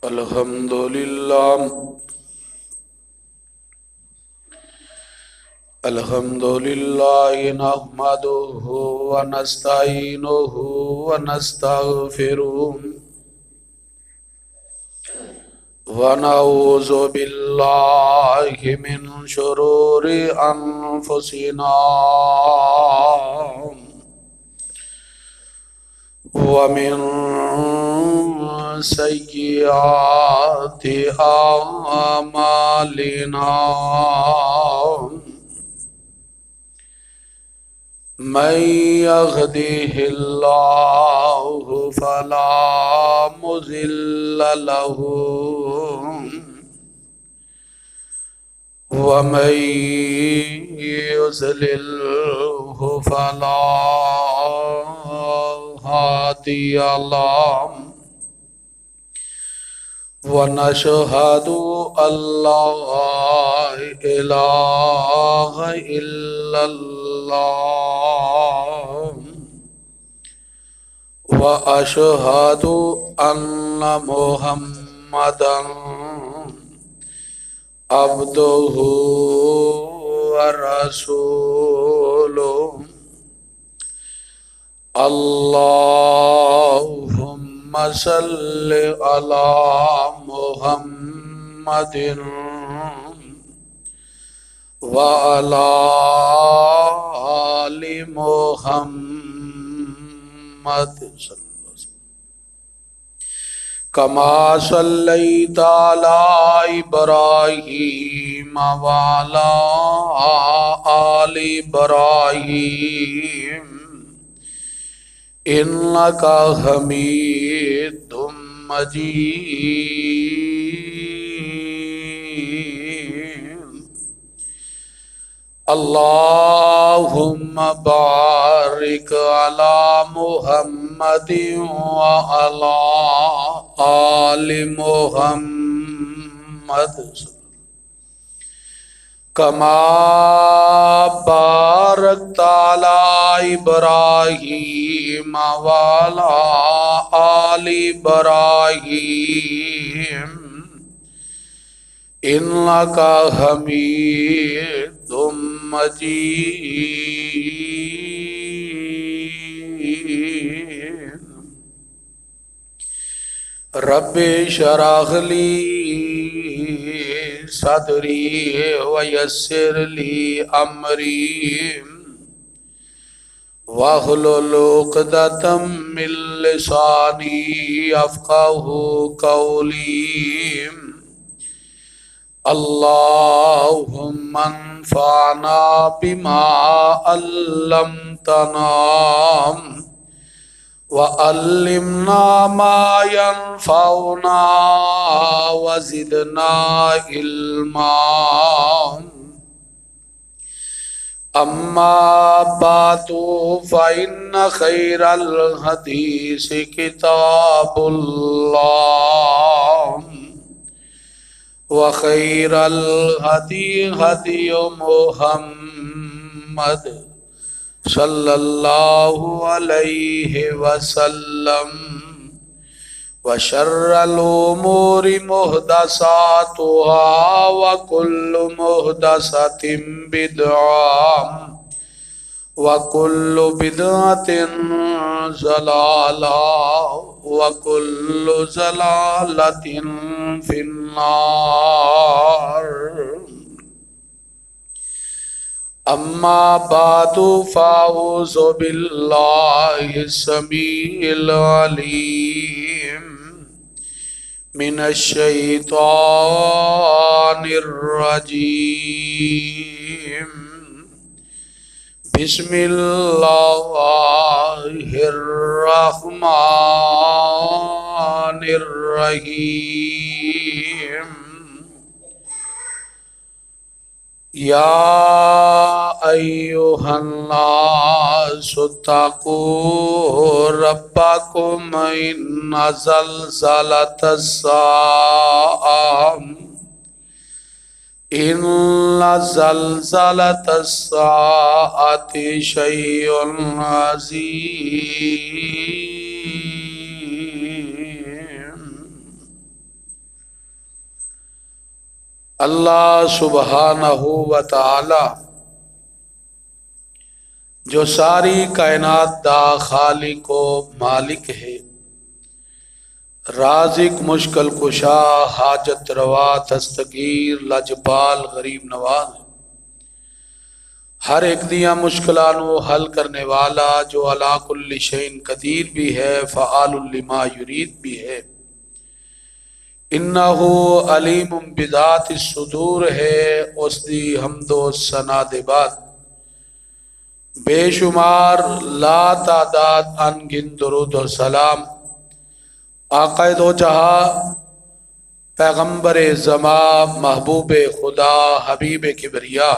الحمد لله نحمده ونستعينه ونستغفره ونعوذ بالله من شرور أنفسنا ومن سيئات أعمالنا من يهده الله فلا مضل له ومن يضلله فلا هادي له ونشهد أن لا إله إلا الله وأشهد أن محمدا عبده ورسوله اللهم صل على محمد وعلى آل محمد كما صليت على إبراهيم وعلى آل إبراهيم إنك حميد مجيد اللهم بارك على محمد وعلى آل محمد كما باركت على إبراهيم وعلى آل إبراهيم إنك حميد مجيد رب اشرح لي صدري ويسر لي أمري واحلل عقدة من لساني يفقهوا قولي اللهم انفعنا بما علمتنا وعلمنا ما ينفعنا وزدنا علما أما بعد فإن خير الحديث كتاب الله وخير الهدي هدي محمد صلى الله عليه وسلم وشر الأمور محدثاتها وكل محدثة بدعة وكل بدعة ضلالة وكل ضلالة في النار أما بعد فأعوذ بالله السميع العليم من الشيطان الرجيم بسم الله الرحمن الرحيم يا أيها الناس اتقوا ربكم إن زلزلة الساعة إن زلزلة الساعة شيء عظيم اللہ سبحانہ و تعالی جو ساری کائنات دا خالق و مالک ہے، رازق مشکل کشا حاجت روا دستگیر لاجپال غریب نواز، ہر ایک دیاں مشکلاں نو حل کرنے والا جو علی کل شیء قدیر بھی ہے، فعال لما یرید بھی ہے، انہ علیم بذات الصدور ہے، اس دی حمد و ثنا دے بعد بے شمار لا تعداد ان گن درود و سلام آقا دو جہاں پیغمبر زمان محبوب خدا حبیب کبریا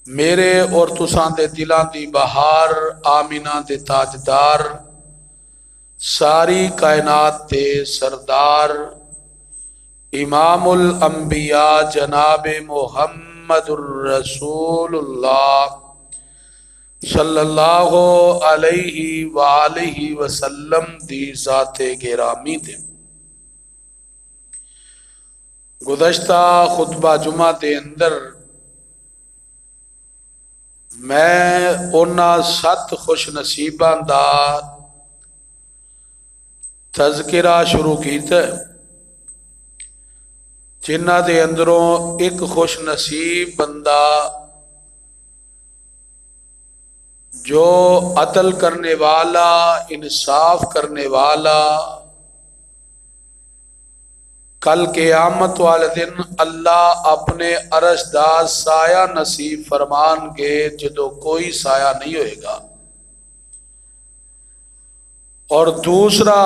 میرے اور تساں دے دلاں دی بہار آمینہ دے تاجدار ساری کائنات دے سردار امام الانبیاء جناب محمد الرسول اللہ صلی اللہ علیہ وآلہ وسلم دی ذات گرامی دے گزشتہ خطبہ جمعہ دے اندر میں انہاں 7 خوش نصیباں دا تذکرہ شروع کیتا ہے جنہ دے اندروں ایک خوش نصیب بندہ جو عدل کرنے والا انصاف کرنے والا کل قیامت والے دن اللہ اپنے عرش دا سایہ نصیب فرمان گے جدو کوئی سایہ نہیں ہوئے گا، اور دوسرا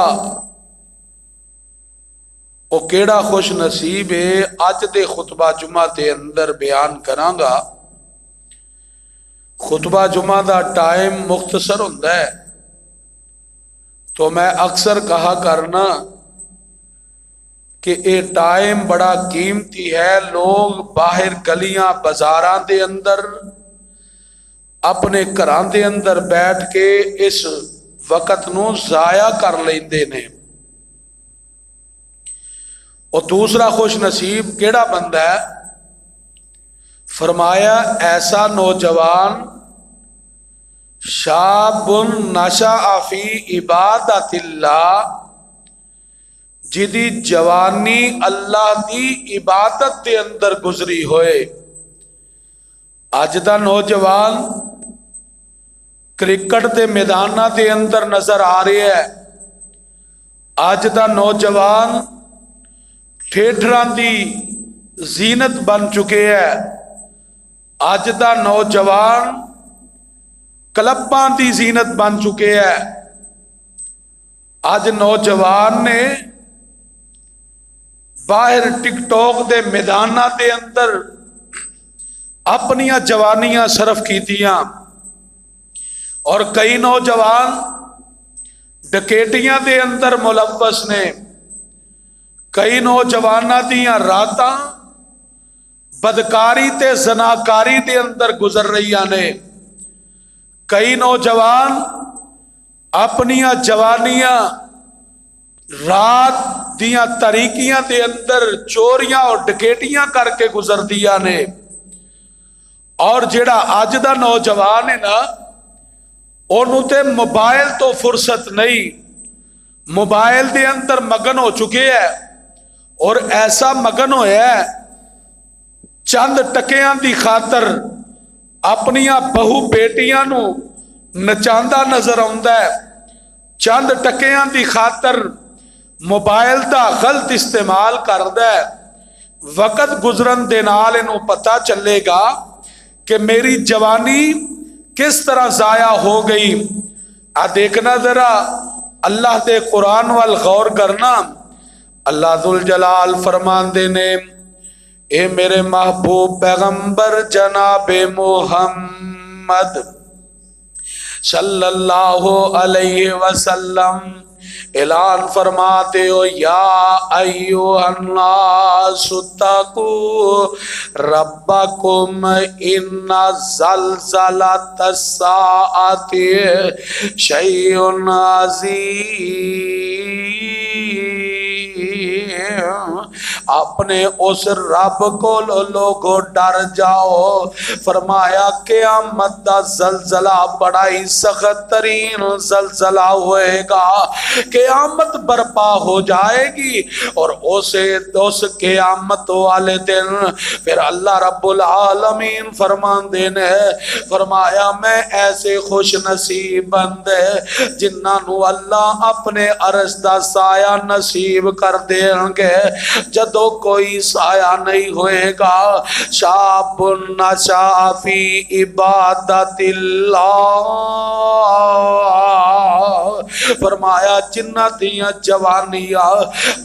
وہ کیڑا خوش نصیب ہے اج دے خطبہ جمعہ دے اندر بیان کراں گا۔ خطبہ جمعہ دا ٹائم مختصر ہوتا ہے تو میں اکثر کہا کرنا کہ یہ ٹائم بڑا قیمتی ہے، لوگ باہر گلیاں بازاراں دے اندر اپنے گھراں دے اندر بیٹھ کے اس وقت نو ضائع کر لیندے نے۔ اور دوسرا خوش نصیب کیڑا بندہ ہے؟ فرمایا ایسا نوجوان شاب نشأ فی عبادت اللہ جدی جوانی اللہ دی عبادت دے اندر گزری ہوئے۔ اج دا نوجوان کرکٹ دے میدانہ دے اندر نظر آ رہے ہے، اج دا نوجوان تھیٹراں دی زینت بن چکے ہے، اج دا نوجوان کلباں دی زینت بن چکے ہے۔ اج نوجوان نے باہر ٹک ٹاک دے میدانہ دے اندر اپنیاں جوانیاں صرف کیتیاں، اور کئی نوجوان ڈکیٹیاں دے اندر ملوث نے، کئی نوجواناں دیاں راتاں بدکاری تے زناکاری دے اندر گزر رہیاں نے، کئی نوجوان اپنیاں جوانیاں رات دیاں تاریکیاں دے اندر چوریاں اور ڈکیٹیاں کر کے گزر دیا نے، اور جڑا اج دا نوجوان ہے نا انہوں تے موبائل تو فرصت نہیں، موبائل دے اندر مگن ہو چکے ہے، اور ایسا مگن ہویا ہے چند ٹکیاں دی خاطر اپنیاں بہو بیٹیاں نو نچاندہ نظر آندا ہے، چند ٹکیاں دی خاطر موبائل دا غلط استعمال کردا ہے۔ وقت گزرن دے نال انہوں پتہ چلے گا کہ میری جوانی کس طرح ضائع ہو گئی۔ دیکھنا ذرا اللہ دے قرآن وال غور کرنا، اللہ ذوالجلال فرماندے نے اے میرے محبوب پیغمبر جناب محمد صلی اللہ علیہ وسلم اعلان فرماتے ہو، یا ایھا الناس اتقوا ربکم ان زلزلۃ الساعۃ شیء عظیم۔ اپنے اس رب کو لوگو ڈر جاؤ. فرمایا قیامت دا زلزلہ بڑا ہی سخت ترین زلزلہ ہوئے گا. قیامت برپا ہو جائے گی اور اس قیامت والے دن پھر اللہ رب العالمین فرمان دینے فرمایا میں ایسے خوش نصیب بندے جنہاں نو اللہ اپنے عرش دا سایہ نصیب کر دیں گے جدو کوئی سایہ نہیں ہوئے گا. شاب نشا فی عبادت اللہ. فرمایا جنہ دیاں جوانیاں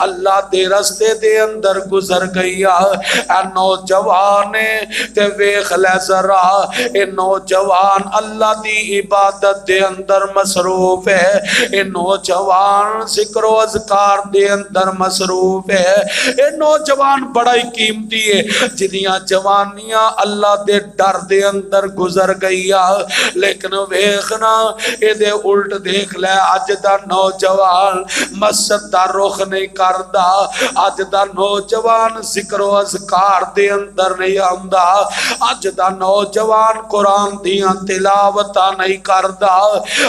اللہ دے رستے دے اندر گزر گئیا اے نوجوانے تے ویکھ لے ذرا اے نوجوان اللہ دی عبادت دے اندر مصروف ہے. اے نوجوان ذکر و اذکار دے اندر مصروف ہے. اے نوجوان بڑا ہی قیمتی ہے جنیاں جوانیاں اللہ دے ڈر دے اندر گزر گئیا. لیکن ویکھنا اے دے الٹ دیکھ لے اج دا نوجوان مسجد دا رخ نہیں کردا. اج دا نوجوان ذکر و اذکار دے اندر نہیں آندا. اج دا نوجوان قرآن دیاں تلاوتاں نہیں کردا.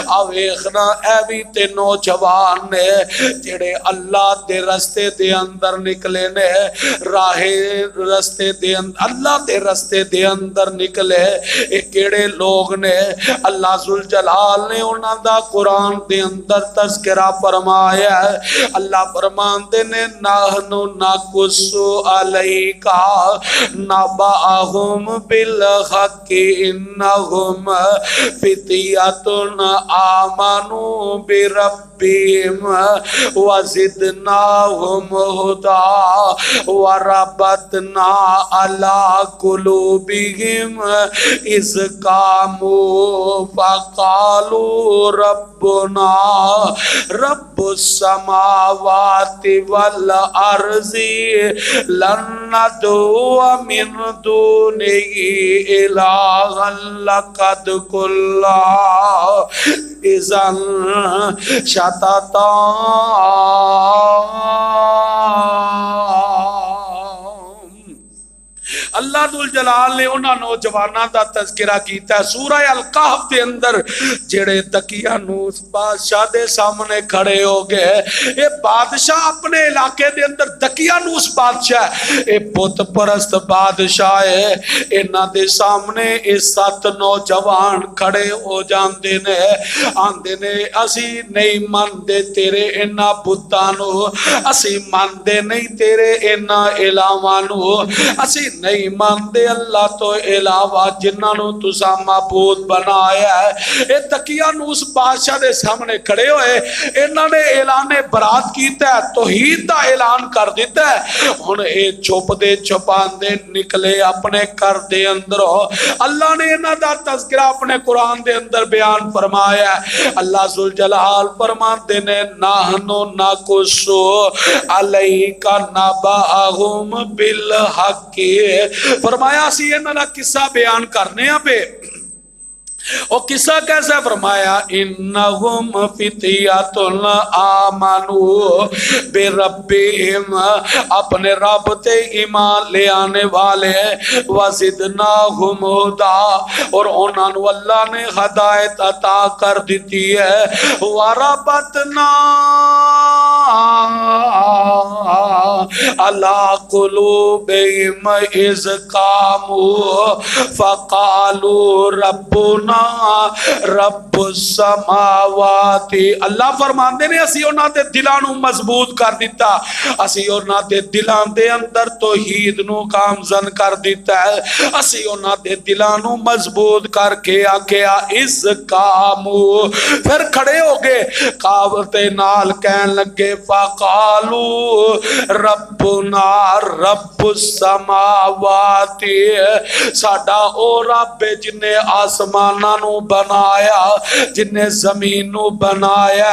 آ ویکھنا اے بھی تے نوجوان نے جڑے اللہ دے رستے دے اندر نکلے نے راہ رستے دے اندر اللہ دے رستے دے اندر نکلے. اے کیڑے لوگ نے اللہ ذوالجلال نے انہاں دا قرآن دے اندر تذکرہ فرمایا ہے. اللہ فرماندے نے نحنو نقص علیکا نبأہم بالحق انہم فتیۃ آمنوا بربہم وزدناہم ہدی وربطنا علی قلوبہم اذ قاموا فقالوا ربنا رب السماوات والارض لن ندعو من دونه الہا لقد قلنا اذا شططا. اللہ ذوالجلال نے انہاں نوجواناں دا تذکرہ کیتا ہے سورہ الکہف دے اندر جڑے دقیانوس بادشاہ دے سامنے کھڑے ہو گئے. اے بادشاہ اپنے علاقے دے اندر دقیانوس بادشاہ اے بت پرست بادشاہ ہے. انہاں دے سامنے اے 7 نوجوان کھڑے ہو جاندے نے آندے نے اسی نہیں مندے تیرے انہاں بتاں نو, اسی مندے نہیں تیرے انہاں الہاواں نو, اسی نہیں مانتے اللہ تو علاوہ جنہاں نو تسا معبود بنایا ہے. اے دقیانوس بادشاہ دے سامنے کھڑے ہوئے انہاں نے اعلان برات کیتا ہے توحید دا اعلان کر دیتا ہے. ہن اے چھپ دے چھپاندے نکلے اپنے گھر دے اندر. اللہ نے انہاں دا تذکرہ اپنے قرآن دے اندر بیان فرمایا ہے. اللہ ذوالجلال فرماندے نے نحنو نقص علیک نبأہم بالحق. فرمایا سی انہاں دا قصہ بیان کرنے ہیں پہ. اور قصہ کیسا فرمایا انہم فتیۃ آمنوا بربہم اپنے رب تے ایمان لے آنے والے وزدناہم ہدی اور انہاں نو اللہ نے ہدایت عطا کر دیتی ہے. وربطنا علی قلوبہم اذ قاموا فقالوا ربنا رب السماوات. اللہ فرماندے نے اسی انہاں دے دلاں نو مضبوط کر دیتا, اسی انہاں دے دلاں دے اندر توحید نو گامزن کر دیتا ہے, اسی انہاں دے دلاں نو مضبوط کر کے آکھیا اس کامو پھر کھڑے ہو گئے کاوتے نال کہن لگے فقالو ربنا رب السماوات. ساڈا او رب جن نے آسمان نو بنایا جن نے زمین نو بنایا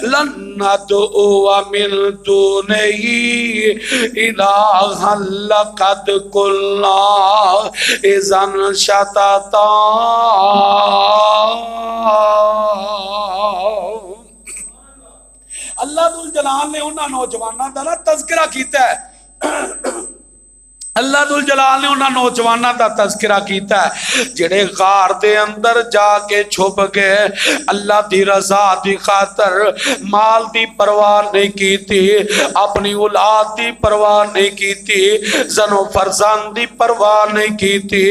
لن ندعو من دونہ الہا لقد قلنا اذا شططا. اللہ ذوالجلال نے انہاں نوجواناں دا تذکرہ کیتا ہے اللہ ذل جلال نے انہاں نوجواناں دا تذکرہ کیتا ہے جڑے غار دے اندر جا کے چھپ گئے، اللہ دی رضا دی خاطر مال دی پرواہ نہیں کیتی، اپنی اولاد دی پرواہ نہیں کیتی، زن و فرزند دی پرواہ نہیں کیتی،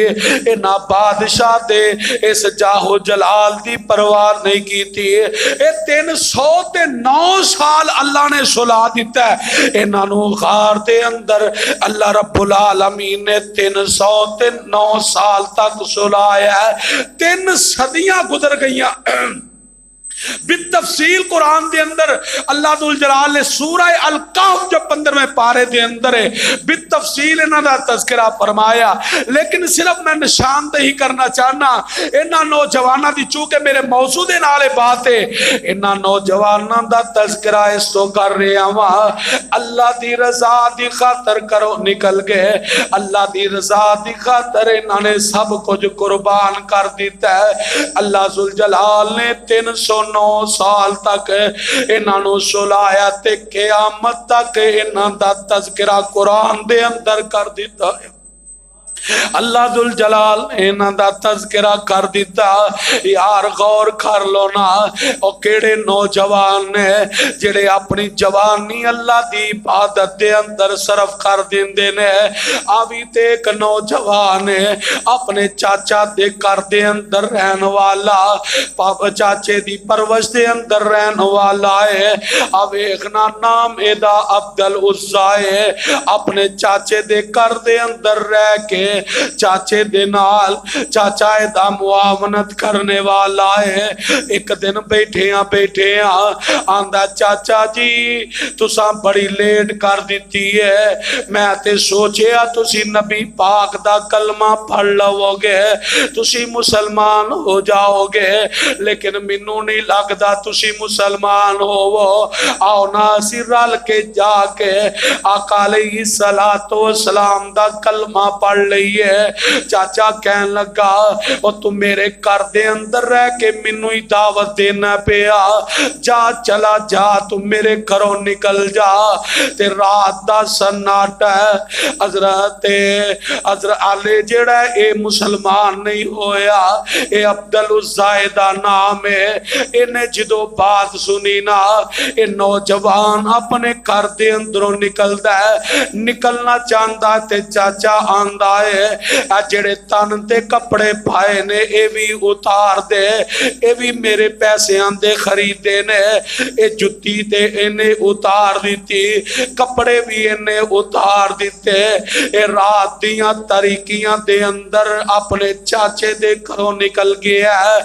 انہاں بادشاہ دے اس جاہو جلال دی پرواہ نہیں کیتی۔ 309 سال اللہ نے سلا دیتا ہے انہاں نو غار دے اندر۔ اللہ رب العالمین نے 309 سال تک سلایا ہے، 3 صدیاں گزر گئیاں۔ بالتفصیل قرآن دے اندر اللہ ذل جلال نے سورہ الکہف جو 15ویں پارے دے اندر ہے بالتفصیل انہاں دا تذکرہ فرمایا، لیکن صرف میں نشاندہی کرنا چاہنا انہاں نوجواناں دی، چونکہ میرے موضوع دے نالے بات ہے، انہاں نوجواناں دا تذکرہ اس تو کر رہے ہاں اللہ دی رضا دی خاطر کرو نکل گئے، اللہ دی رضا دی خاطر انہاں نے سب کچھ قربان کر دیتا ہے۔ اللہ ذل جلال نے 309 سال تک انہاں نو سلایا تے قیامت تک انہاں دا تذکرہ قرآن دے اندر کر دیتا ہے۔ اللہ ذل جلال انہاں دا تذکرہ کر دیتا۔ یار غور کر لو نا، او کیڑے نوجوان نے جڑے اپنی جوانی اللہ دی عبادت دے اندر صرف کر دیندے نے۔ ابھی تے ایک نوجوان ہے اپنے چاچا دے کر دے اندر رہن والا، پاپا چاچے دی پرورش دے اندر رہن والا ہے۔ اب ایک نام ایدا عبدالعزا ہے، اپنے چاچے دے کر دے اندر رہ کے چاچے دے نال چاچا دا معاونت کرنے والا ہے۔ ایک دن بیٹھے ہاں آندا چاچا جی تساں بڑی لیٹ کر دیتی ہے، میں تے سوچیا تسی نبی پاک دا کلمہ پڑھ لو گے، تسی مسلمان ہو جاؤ گے، لیکن مینوں نہیں لگدا تسی مسلمان ہو۔ آؤ نا اسی رل کے جا کے آقا علیہ السلام دا کلمہ پڑھ لئیے۔ چاچا کہن لگا او تم میرے کر دے اندر رہ کے منو ہی دعوت دینا پیا، جا چلا جا تم میرے گھروں نکل جا۔ تے رات دا سناٹا ہے، حضرت علی جڑا اے مسلمان نہیں ہویا، اے عبدالعزا دا نام ہے۔ انہیں جدو بات سنی نا اے نوجوان اپنے گھر دے اندروں نکلدا ہے، نکلنا چاہندا تے چاچا آندا ہے جڑے تن تے کپڑے پائے نے اے بھی اتار دے، اے بھی میرے پیسے آندے خریدے نے، اے جتی تے انہیں اتار دیتی، کپڑے بھی انہیں اتار دیتے۔ اے رات دیاں تاریکیاں دے اندر اپنے چاچے دے گھروں نکل گیا ہے،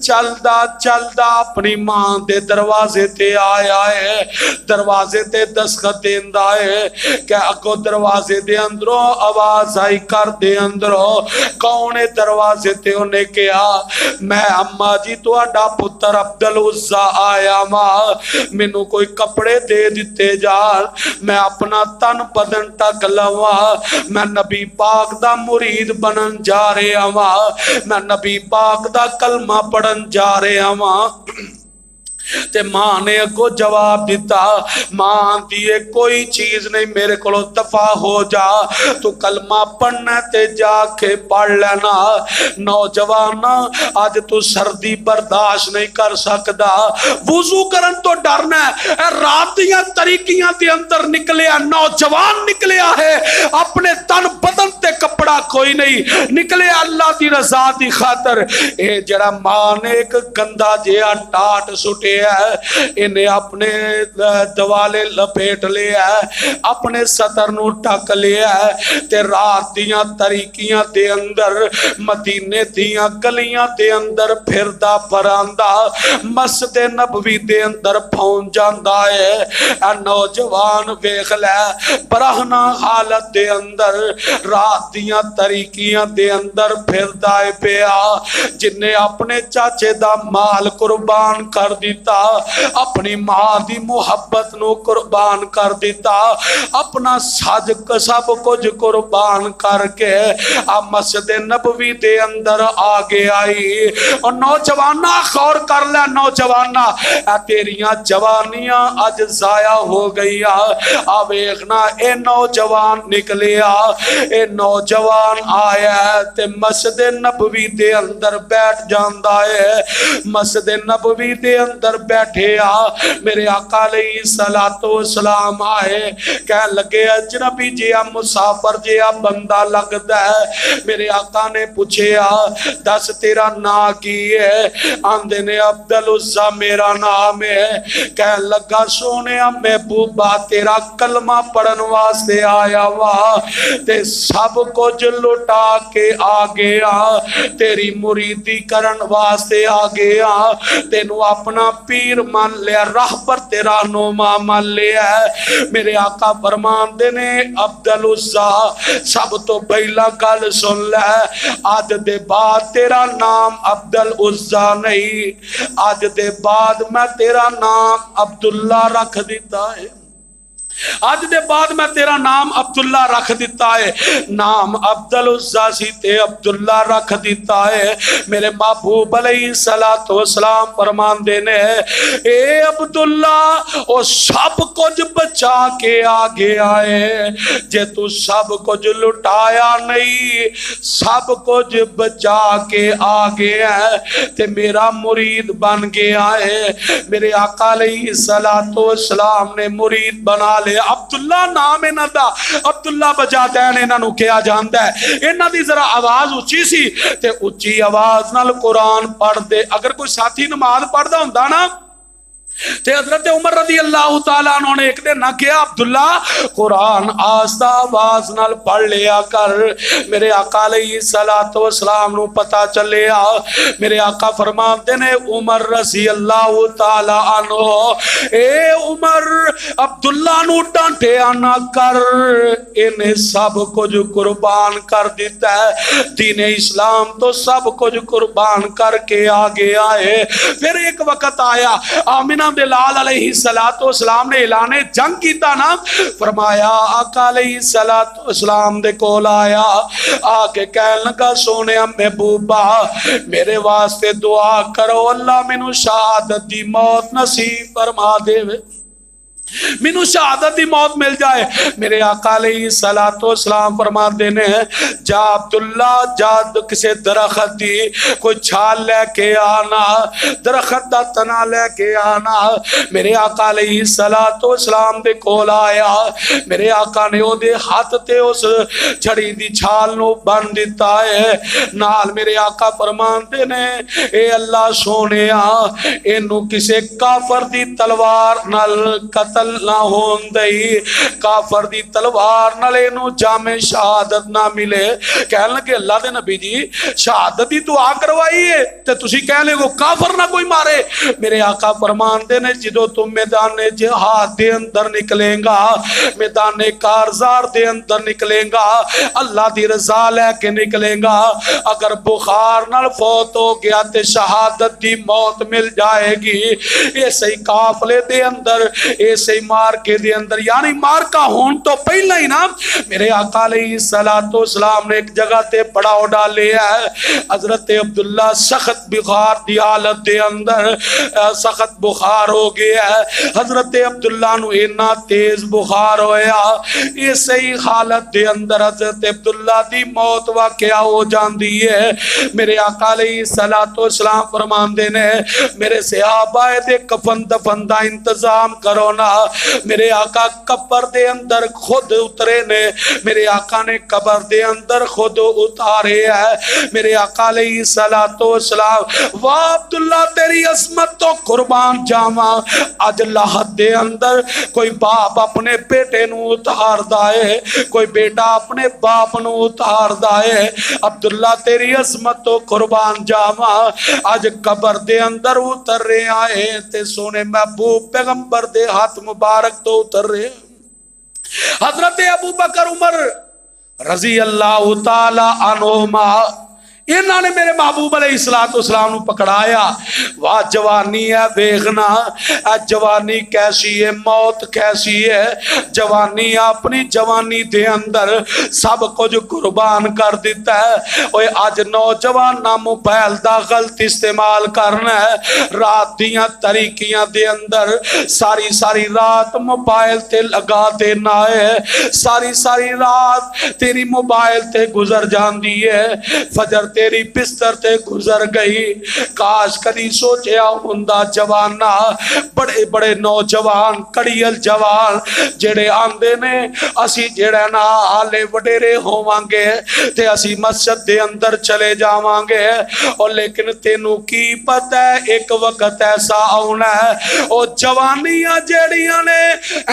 چلدا چلدا اپنی ماں دے دروازے تے آیا ہے، دروازے تے دستخط دیندا ہے کہ اگو دروازے دے اندروں آواز آئی کر دے اندروں کون دروازے تے انہیں کیا میں اماں جی تو اڈا پتر عبدالعزا آیا ماں، مینوں کوئی کپڑے دے دیتے جان، میں اپنا تن بدن ٹک لواں، میں نبی پاک دا مرید بنن جا رہے ہاں، میں نبی پاک دا کلمہ پڑھن جا رہے ہاں۔ تے ماں نے کو جواب دیتا، ماں دیئے کوئی چیز نہیں میرے کو دفع ہو جا، تو کلمہ پڑھنا تے جا کے پڑھ لینا۔ نوجوان آج تو سردی برداشت نہیں کر سکدا، وضو کرن تو ڈرنا ہے، رات دیاں طریقیاں دے اندر نکلیا نوجوان نکلیا ہے، اپنے تن بدن تے کپڑا کوئی نہیں نکلیا اللہ دی رضا دی خاطر۔ اے جڑا ماں نے ایک گندا جہا ٹاٹ سٹے انہیں اپنے دوالے لپیٹ لیا ہے، اپنے سطر نو ٹک لیا ہے، تے رات دیاں طریقیاں دے اندر مدینے دیاں گلیاں دے اندر پھردا پراندا مسجد نبوی دے اندر پہنچ جاندا ہے۔ اے نوجوان ویکھ لے برہنا حالت دے اندر رات دیاں طریقیاں دے اندر پھردا پیا، جن نے اپنے چاچے دا مال قربان کر دیتا، دیتا, اپنی ماں دی محبت نو قربان کر دیتا, اپنا سب کچھ قربان کر کے مسجد نبوی دے اندر آگے آئی. اور نوجوانہ غور کر لے, نوجوانہ تیریاں جوانیاں اج ضائع ہو گئی. ویکھنا اے نوجوان نکلیا, اے نوجوان آیا تے مسجد نبوی دے اندر بیٹھ جاندا ہے. مسجد نبوی دے اندر بیٹھے میرے آقا علیہ الصلوۃ والسلام آئے, کہنے لگے اجنبی جیا مسافر جیا بندہ لگدا ہے. میرے آقا نے پوچھیا دس تیرا نام کی ہے؟ آندے نے عبدالعزیٰ میرا نام ہے. کہنے لگا سونے محبوبہ تیرا کلمہ پڑھن واسطے آیا وا تے سب کچھ لٹا کے آ گیا, تیری مریدی کرن واسطے آ گیا, تینو اپنا پیر مان لیا, راہبر تیرا نما مان لیا. میرے آقا فرماندے نے عبدالعزیٰ سب تو پہلا گل سن لے, آج دے بعد تیرا نام عبدالعزیٰ نہیں, آج دے بعد میں تیرا نام عبداللہ رکھ دیتا ہے. آج دے بعد میں تیرا نام عبداللہ رکھ دیتا ہے. نام عبدالعزیٰ سی تے عبداللہ رکھ دیتا ہے. میرے محبوب علیہ الصلوۃ والسلام فرماندے نے اے عبداللہ او سب کچھ بچا کے آگے آئے, جے تو سب کچھ لٹایا نہیں سب کچھ بچا کے آگے ہے تے میرا مرید بن گیا ہے. میرے آقا علیہ الصلوۃ والسلام نے مرید بنا لے. عبداللہ نام انہاں دا, عبداللہ بجادین انہاں نو کیا جاندا ہے. انہاں دی ذرا آواز اچھی سی تے اچھی آواز نال قرآن پڑھ دے. اگر کوئی ساتھی نماز پڑھدا ہوندا نا تے حضرت عمر رضی اللہ تعالیٰ عنہ نے ایک دن نہ کیا عبداللہ قرآن آستہ آواز نال پڑھ لیا کر. میرے آقا علیہ الصلوۃ والسلام نو پتا چلیا. میرے آقا فرماتے نے عمر رضی اللہ تعالیٰ عنہ اے عمر عبداللہ نو ڈانٹیا نہ کر, انہیں سب کچھ قربان کر دیتا ہے, دین اسلام تو سب کچھ قربان کر کے آگے آئے. پھر ایک وقت آیا آمینہ بلال علیہ الصلوۃ والسلام نے اعلان جنگ کیتا نا, فرمایا آقا علیہ الصلوۃ والسلام دے کول آیا, آکے کہنے لگا سونے محبوبہ میرے واسطے دعا کرو اللہ مینوں شہادت دی موت نصیب فرما دے, مینوں شہادت دی موت مل جائے. میرے آقا علیہ الصلوۃ والسلام فرماتے ہیں جا عبداللہ جا کسے درخت دی کوئی چھال لے کے آنا, درخت دا تنا لے کے آنا. میرے آقا علیہ الصلوۃ والسلام دے کول آیا. میرے آقا نے او دے ہاتھ تے اس چھڑی دی چھال نو بن دیتا ہے نال. میرے آقا فرماتے نے اے اللہ سونیا اینو کسے کافر دی تلوار نال قتل نہ ہون دئی, کافر دی تلوار نالے نو جامع شہادت نہ ملے. کہنے لگے اللہ دے نبی جی شہادت دی دعا کروائی ہے تے تسی کہنے کو کافر نہ کوئی مارے. میرے آقا فرمان دے نے جدو تم میدان جہاد دے اندر نکلیں گا, میدان کارزار دے اندر نکلیں گا, اللہ دی رضا لے کے نکلیں گا, اگر بخار نال فوت ہو گیا تے شہادت دی موت مل جائے گی. ایسے ہی قافلے دے اندر ایسے مار کے دے اندر یعنی مار کا ہون تو پہلا ہی نا میرے آقا علیہ الصلوۃ والسلام نے ایک جگہ تے پڑاؤ ڈالے ہے. حضرت عبداللہ سخت بخار دی حالت دے اندر سخت بخار ہو گیا ہے. حضرت عبداللہ نو اتنا تیز بخار ہویا اسی حالت دے اندر حضرت عبداللہ دی موت واقعہ ہو جاندی ہے. میرے آقا علیہ الصلوۃ والسلام فرماندے نے میرے صحابہ دے کفن دفن دا انتظام کرو نا. میرے آقا قبر دے اندر خود اترے نے, میرے آقا نے قبر دے اندر خود اتارے ہے. میرے آقا علیہ الصلوۃ والسلام واہ عبداللہ تیری عظمت تو قربان جاواں, اج لاہت دے اندر کوئی باپ اپنے بیٹے نو اتار دائے, کوئی بیٹا اپنے باپ نو اتار دائے. عبداللہ تیری عظمت تو قربان جاواں, اج قبر دے اندر اتر رہے آئے تے سونے محبوب پیغمبر دے ہاتھ مبارک تو اتر رہے. حضرت ابو بکر عمر رضی اللہ تعالی عنہما انہوں نے میرے محبوب علیہ السلام پکڑایا. واہ جوانی ہے ویخنا جوانی کیسی ہے, موت کیسی ہے. جوانی اپنی جوانی دے اندر سب کچھ قربان کر دیتا ہے. اوے اج نوجوان نہ موبائل دا غلط استعمال کرنا ہے, رات دیاں طریقیاں دے اندر ساری ساری رات موبائل تے لگا دینا ہے, ساری ساری رات تیری موبائل تے گزر جاندی ہے, فجر تیری بستر تے گزر گئی. کاش کدی سوچیا ہوندا جوانا, بڑے بڑے نوجوان کڑیل جوان جڑے آندے نے اسی جڑا نا آلے وڈیرے ہوواں گے تے اسی مسجد دے اندر چلے جاواں گے, اور لیکن تینوں کی پتہ ہے ایک وقت ایسا آنا ہے او جوانیاں جڑیاں نے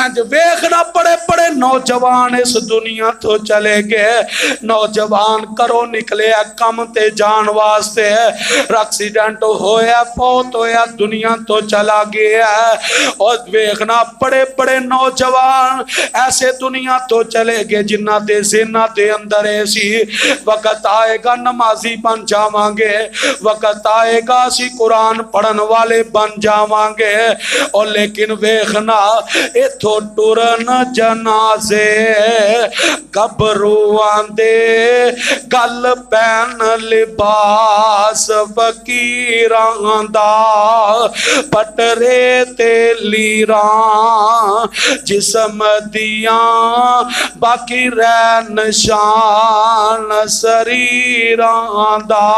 انج ویکھنا بڑے بڑے نوجوان اس دنیا تو چلے گئے. نوجوان کرو نکلے کم تے جان واسطے, ایکسیڈنٹ ہویا فوت ہویا دنیا تو چلا گیا ہے. اور ویکھنا بڑے بڑے نوجوان ایسے دنیا تو چلے گئے جنہ دے ذہناں دے اندر ایسی وقت آئے گا نمازی بن جاواں گے, وقت آئے گا اسی قرآن پڑھن والے بن جاواں گے. اور لیکن ویکھنا ایتھوں ٹرن جنازے گبرو آندے گل پین لباس فقیراں دا پٹرے تے لیراں جسم دیاں باقی رہ نشان سریراں دا.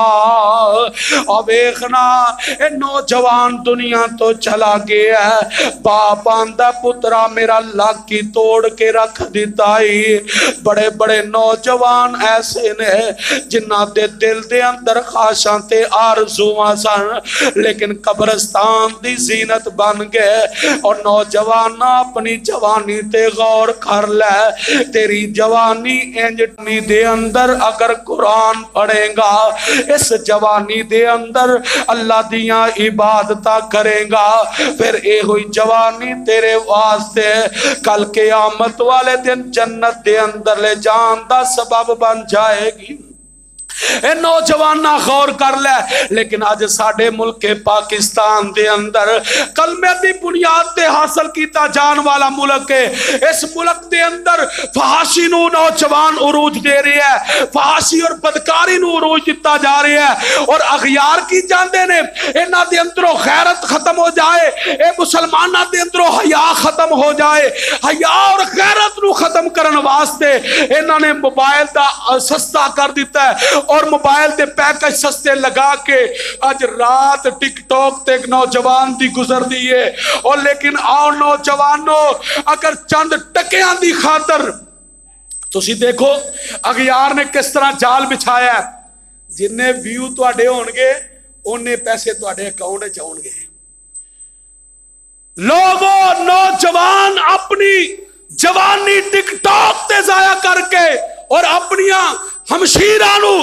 اور ویکھنا اے نوجوان دنیا تو چلا گیا ہے, باپ آندا پترا میرا لاکی توڑ کے رکھ دیتا ہی. بڑے بڑے نوجوان ایسے نے جنہ دے دل دے اندر خواہشاں تے آرزواں سن لیکن قبرستان دی زینت بن گئے. اور نوجوان اپنی جوانی تے غور کر لے, تیری جوانی انجنی دے اندر اگر قرآن پڑھے گا, اس جوانی دے اندر اللہ دیاں عبادتہ کرے گا, پھر اے ہوئی جوانی تیرے واسطے کل قیامت والے دن جنت دے اندر لے جان دا سبب بن جائے گی. اے نوجوان نہ غور کر لے. لیکن آج ساڑھے ملک پاکستان دے اندر کلمے دی بنیاد تے حاصل کیتا جان والا ملک ہے. اس ملک دے اندر فحاشی نو نوجوان عروج دے رہے ہیں, فحاشی اور بدکاری نو عروج دیتا جا رہے ہیں, اور اغیار کی جاندے نے انہاں دے اندروں غیرت ختم ہو جائے, اے مسلمانہ دے اندروں حیا ختم ہو جائے. حیا اور غیرت نو ختم کرن واسطے انہاں نے موبائل دا سستا کر دیتا ہے, اور موبائل دے پیکج سستے لگا کے آج رات ٹک ٹاک تے ایک نوجوان دی گزر دیئے. اور لیکن آؤ نوجوانوں اگر چند ٹکیاں دی خاطر تسی دیکھو اغیار نے کس طرح جال بچھایا ہے, جنہیں ویو تو اڈے ہونگے انہیں پیسے تو اڈے اکاؤنٹے چاہونگے. لوگوں نوجوان اپنی جوانی ٹک ٹاک تے ضائع کر کے اور اپنیاں ہمشیرانو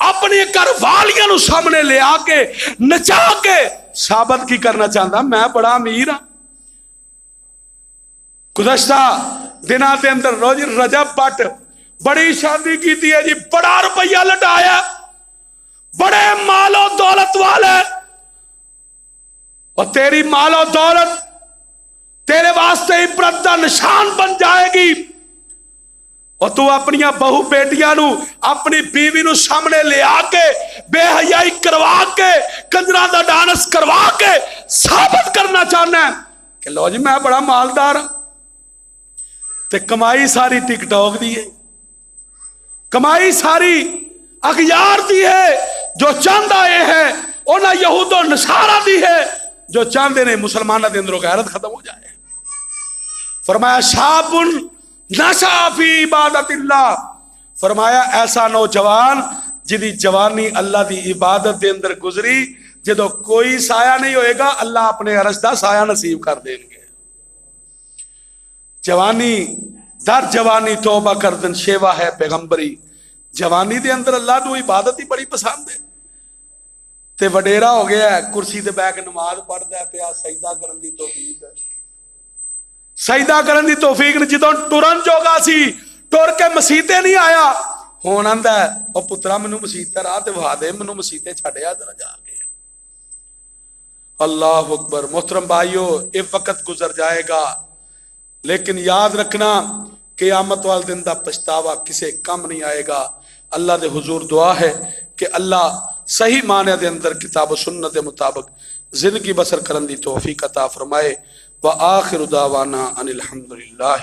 اپنی کروالیاں نو سامنے لے آکے نچا کے ثابت کی کرنا چاہتا میں بڑا امیر ہاں. گزشتہ دنوں کے اندر رجب بٹ بڑی شادی کی تھی ہے جی, بڑا روپیہ لٹایا, بڑے مال و دولت والے, اور تیری مال و دولت تیرے واسطے عبرت دا نشان بن جائے گی. اور تو اپنی بہو بیٹیاں نو اپنی بیوی نو سامنے لے آکے بے حیائی کروا کے کنجراں دا ڈانس کروا کے ثابت کرنا چاہنا ہے کہ لو جی میں بڑا مالدار ہوں. تے کمائی ساری ٹک ٹاک دی ہے, کمائی ساری اغیار دی ہے. جو چاہتا یہ ہے انہاں یہود و نصارہ دی ہے جو چاہتے نے مسلمانہ دے اندروں غیرت ختم ہو جائے. فرمایا شابن نشا فی عبادت اللہ, فرمایا ایسا نوجوان جدی جوانی اللہ دی عبادت دے اندر گزری, جدو کوئی سایہ نہیں ہوئے گا اللہ اپنے عرش دا سایہ نصیب کر دیں گے. جوانی در جوانی توبہ کردن شیوا ہے پیغمبری. جوانی دے اندر اللہ تو عبادت ہی بڑی پسند ہے. تے وڈیرا ہو گیا ہے, کرسی تے بیٹھ کے نماز پڑھدا ہے پیا, سجدہ کرن دی توفیق ہے, سجدہ کرن دی توفیق نے. جدوں ٹرن جوگا سی ٹر کے مسیتے نہیں آیا, ہون آندا ہے او پترا مینوں مسیت راہ تے وہا دے مینوں مسیتے چھڈیا ذرا جا کے. اللہ اکبر. محترم بھائیو یہ وقت گزر جائے گا لیکن یاد رکھنا قیامت والے دن دا پچھتاوا کسے کم نہیں آئے گا. اللہ دے حضور دعا ہے کہ اللہ صحیح معنی دے اندر کتاب و سنت دے مطابق زندگی بسر کرن دی توفیق عطا فرمائے. وآخر دعوانا ان الحمدللہ.